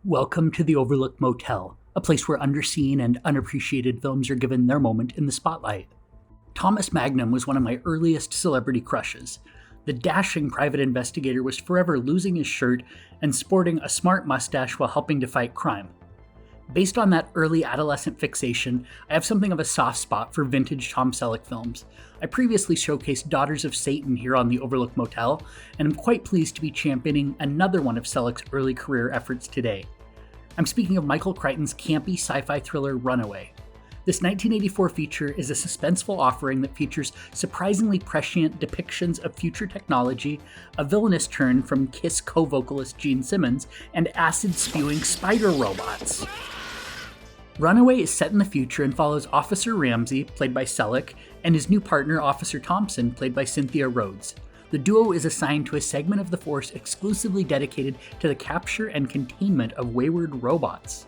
Welcome to the Overlooked Motel, a place where underseen and unappreciated films are given their moment in the spotlight. Thomas Magnum was one of my earliest celebrity crushes. The dashing private investigator was forever losing his shirt and sporting a smart mustache while helping to fight crime. Based on that early adolescent fixation, I have something of a soft spot for vintage Tom Selleck films. I previously showcased Daughters of Satan here on the Overlooked Motel, and I'm quite pleased to be championing another one of Selleck's early career efforts today. I'm speaking of Michael Crichton's campy sci-fi thriller Runaway. This 1984 feature is a suspenseful offering that features surprisingly prescient depictions of future technology, a villainous turn from Kiss co-vocalist Gene Simmons, and acid-spewing spider robots. Runaway is set in the future and follows Officer Ramsey, played by Selleck, and his new partner, Officer Thompson, played by Cynthia Rhodes. The duo is assigned to a segment of the force exclusively dedicated to the capture and containment of wayward robots.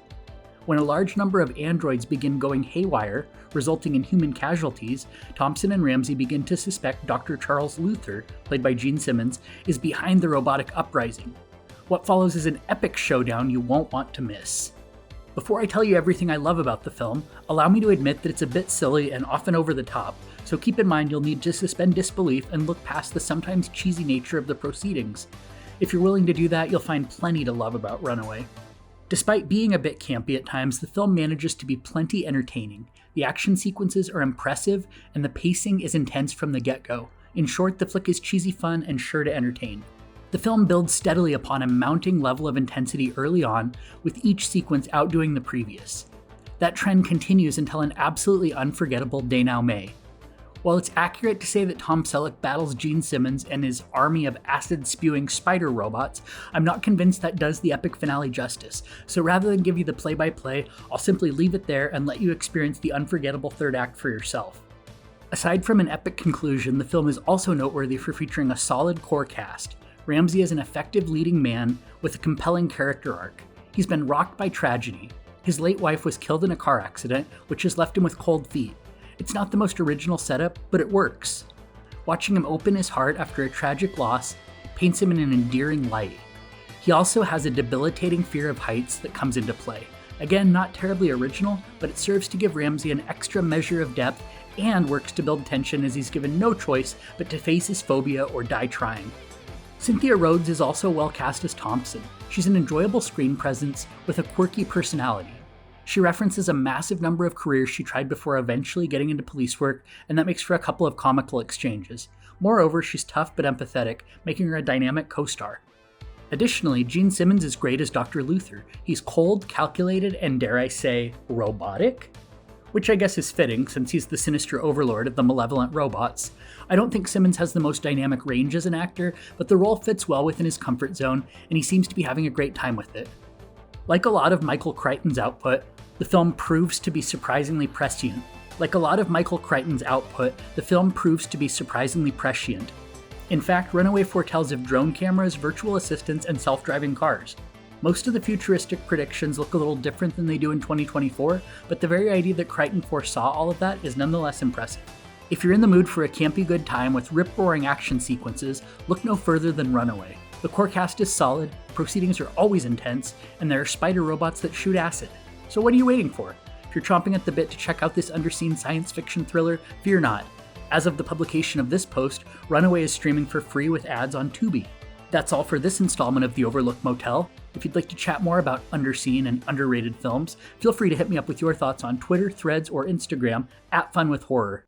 When a large number of androids begin going haywire, resulting in human casualties, Thompson and Ramsey begin to suspect Dr. Charles Luther, played by Gene Simmons, is behind the robotic uprising. What follows is an epic showdown you won't want to miss. Before I tell you everything I love about the film, allow me to admit that it's a bit silly and often over the top, so keep in mind you'll need to suspend disbelief and look past the sometimes cheesy nature of the proceedings. If you're willing to do that, you'll find plenty to love about Runaway. Despite being a bit campy at times, the film manages to be plenty entertaining. The action sequences are impressive, and the pacing is intense from the get-go. In short, the flick is cheesy fun and sure to entertain. The film builds steadily upon a mounting level of intensity early on, with each sequence outdoing the previous. That trend continues until an absolutely unforgettable Day Now May. While it's accurate to say that Tom Selleck battles Gene Simmons and his army of acid-spewing spider robots, I'm not convinced that does the epic finale justice, so rather than give you the play-by-play, I'll simply leave it there and let you experience the unforgettable third act for yourself. Aside from an epic conclusion, the film is also noteworthy for featuring a solid core cast. Ramsey is an effective leading man with a compelling character arc. He's been rocked by tragedy. His late wife was killed in a car accident, which has left him with cold feet. It's not the most original setup, but it works. Watching him open his heart after a tragic loss paints him in an endearing light. He also has a debilitating fear of heights that comes into play. Again, not terribly original, but it serves to give Ramsey an extra measure of depth and works to build tension as he's given no choice but to face his phobia or die trying. Cynthia Rhodes is also well cast as Thompson. She's an enjoyable screen presence with a quirky personality. She references a massive number of careers she tried before eventually getting into police work, and that makes for a couple of comical exchanges. Moreover, she's tough but empathetic, making her a dynamic co-star. Additionally, Gene Simmons is great as Dr. Luther. He's cold, calculated, and dare I say, robotic? Which I guess is fitting, since he's the sinister overlord of the malevolent robots. I don't think Simmons has the most dynamic range as an actor, but the role fits well within his comfort zone, and he seems to be having a great time with it. Like a lot of Michael Crichton's output, the film proves to be surprisingly prescient. In fact, Runaway foretells of drone cameras, virtual assistants, and self-driving cars. Most of the futuristic predictions look a little different than they do in 2024, but the very idea that Crichton foresaw all of that is nonetheless impressive. If you're in the mood for a campy good time with rip-roaring action sequences, look no further than Runaway. The core cast is solid, proceedings are always intense, and there are spider robots that shoot acid. So what are you waiting for? If you're chomping at the bit to check out this underseen science fiction thriller, fear not. As of the publication of this post, Runaway is streaming for free with ads on Tubi. That's all for this installment of the Overlooked Motel. If you'd like to chat more about underseen and underrated films, feel free to hit me up with your thoughts on Twitter, Threads, or Instagram @FunWithHorror.